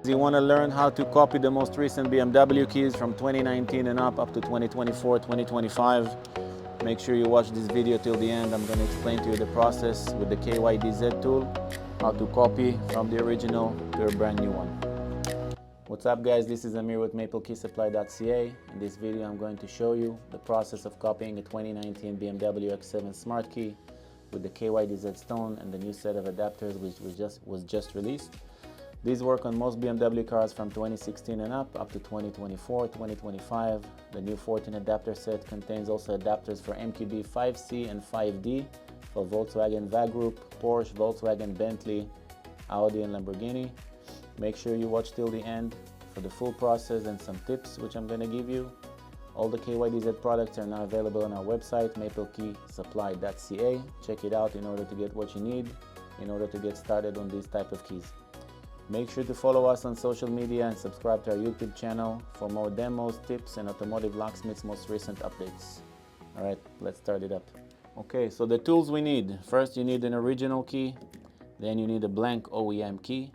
You want to learn how to copy the most recent BMW keys from 2019 and up to 2024, 2025. Make sure you watch this video till the end. I'm going to explain to you the process with the KYDZ tool, how to copy from the original to a brand new one. What's up guys, this is Amir with MapleKeySupply.ca. In this video I'm going to show you the process of copying a 2019 BMW X7 Smart Key with the KYDZ Stone and the new set of adapters which was just released. These work on most BMW cars from 2016 and up to 2024, 2025. The new 14 adapter set contains also adapters for MQB 5C and 5D for Volkswagen VAG Group, Porsche, Volkswagen, Bentley, Audi and Lamborghini. Make sure you watch till the end for the full process and some tips which I'm going to give you. All the KYDZ products are now available on our website, MapleKeySupply.ca. Check it out in order to get what you need in order to get started on these type of keys. Make sure to follow us on social media and subscribe to our YouTube channel for more demos, tips, and Automotive Locksmith's most recent updates. Alright, let's start it up. Okay, so the tools we need. First, you need an original key. Then you need a blank OEM key.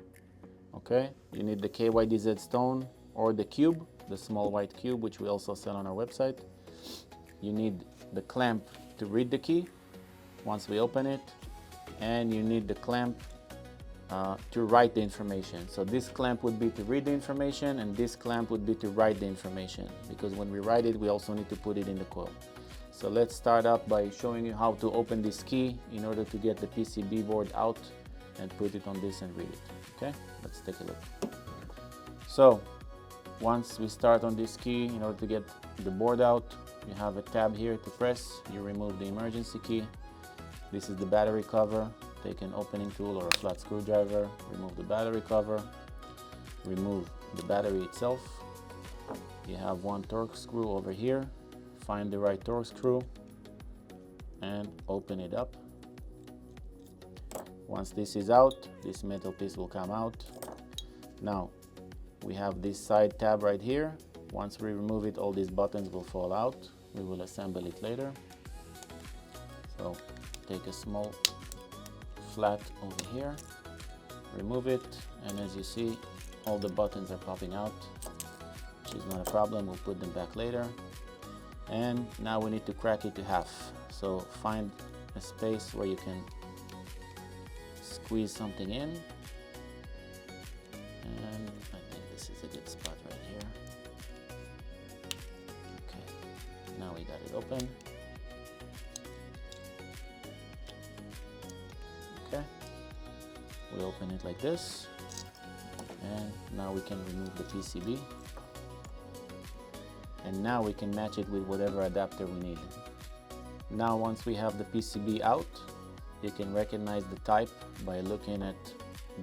Okay, you need the KYDZ Stone or the cube, the small white cube, which we also sell on our website. You need the clamp to read the key once we open it. And you need the clamp to write the information. So this clamp would be to read the information and this clamp would be to write the information, because when we write it we also need to put it in the coil. So let's start up by showing you how to open this key in order to get the PCB board out and put it on this and read it. Okay, let's take a look. So once we start on this key, in order to get the board out, you have a tab here to press. You remove the emergency key. This is the battery cover. Take an opening tool or a flat screwdriver, remove the battery cover, remove the battery itself. You have one Torx screw over here. Find the right Torx screw and open it up. Once this is out, this metal piece will come out. Now we have this side tab right here. Once we remove it, all these buttons will fall out. We will assemble it later. So take a small flat over here, remove it, and as you see, all the buttons are popping out, which is not a problem. We'll put them back later. And now we need to crack it to half. So find a space where you can squeeze something in, and I think this is a good spot right here. Okay, now we got it open. Okay, we open it like this, and now we can remove the PCB, and now we can match it with whatever adapter we need. Now once we have the PCB out, you can recognize the type by looking at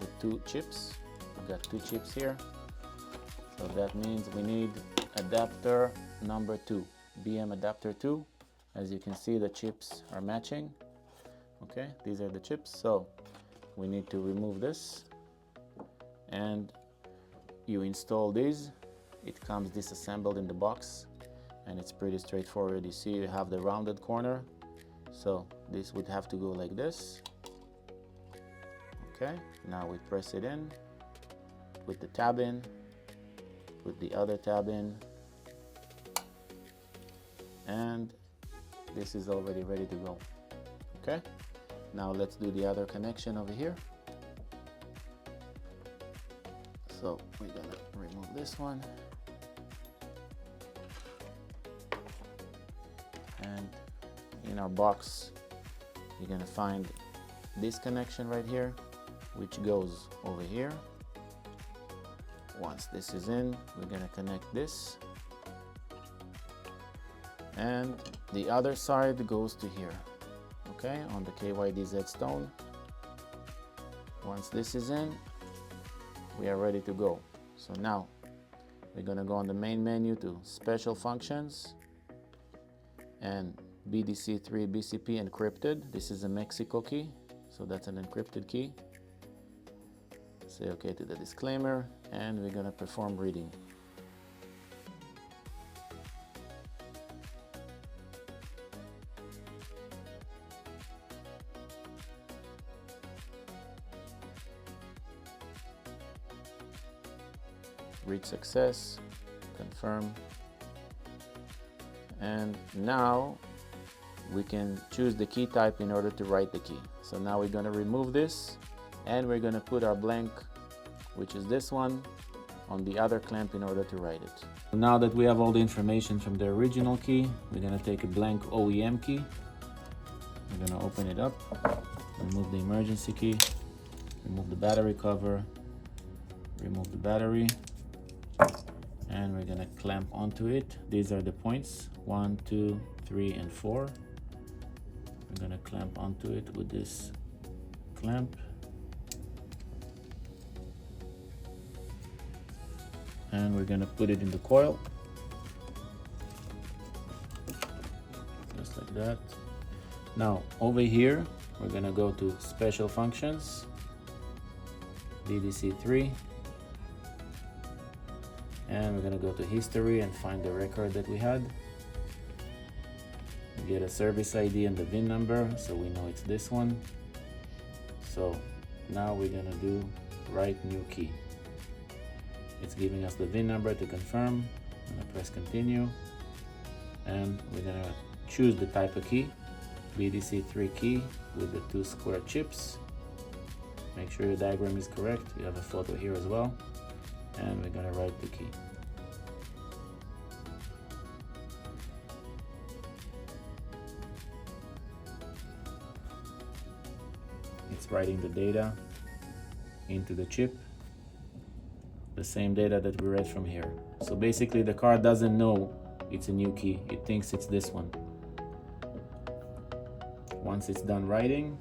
the two chips. We've got two chips here, so that means we need adapter number 2, BM adapter 2. As you can see, the chips are matching. Okay, these are the chips, so we need to remove this and you install these. It comes disassembled in the box and it's pretty straightforward. You see you have the rounded corner, so this would have to go like this. Okay, now we press it in, put the tab in, put the other tab in, and this is already ready to go. Okay, now let's do the other connection over here. So we're gonna remove this one, and in our box you're gonna find this connection right here, which goes over here. Once this is in, we're gonna connect this, and the other side goes to here. Okay, on the KYDZ Stone. Once this is in, we are ready to go. So now we're gonna go on the main menu to Special Functions and BDC3 BCP encrypted. This is a Mexico key, so that's an encrypted key. Say okay to the disclaimer, and we're gonna perform reading. reach success, confirm. And now we can choose the key type in order to write the key. So now we're going to remove this and we're going to put our blank, which is this one, on the other clamp in order to write it. Now that we have all the information from the original key, we're going to take a blank OEM key. We're going to open it up, remove the emergency key, remove the battery cover, remove the battery, and we're going to clamp onto it. These are the points, 1, 2, 3, and 4. I'm going to clamp onto it with this clamp. And we're going to put it in the coil. Just like that. Now, over here, we're going to go to Special Functions, DDC3. And we're going to go to History and find the record that we had. We get a service ID and the VIN number, so we know it's this one. So now we're going to do Write New Key. It's giving us the VIN number to confirm. I'm going to press Continue. And we're going to choose the type of key, BDC3 key with the 2 square chips. Make sure your diagram is correct. We have a photo here as well. And we're going to write the key. It's writing the data into the chip, the same data that we read from here. So basically the car doesn't know it's a new key. It thinks it's this one. Once it's done writing,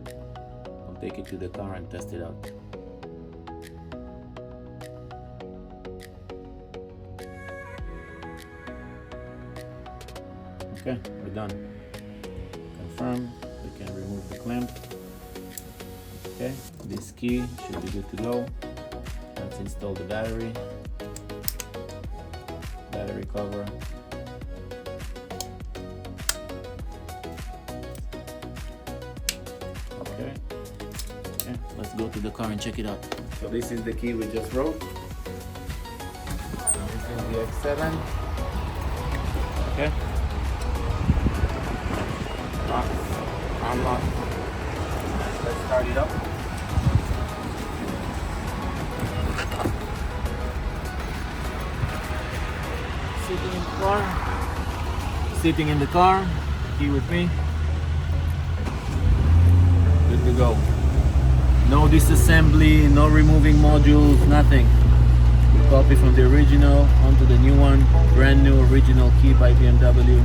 I'll take it to the car and test it out. Okay, we're done. Confirm. We can remove the clamp. Okay, this key should be good to go. Let's install the battery cover. Okay, let's go to the car and check it out. So this is the key we just wrote. This is the X7. Okay. Unlock. Let's start it up. Sitting in the car, key with me. Good to go. No disassembly, no removing modules, nothing. Copy from the original onto the new one. Brand new original key by BMW.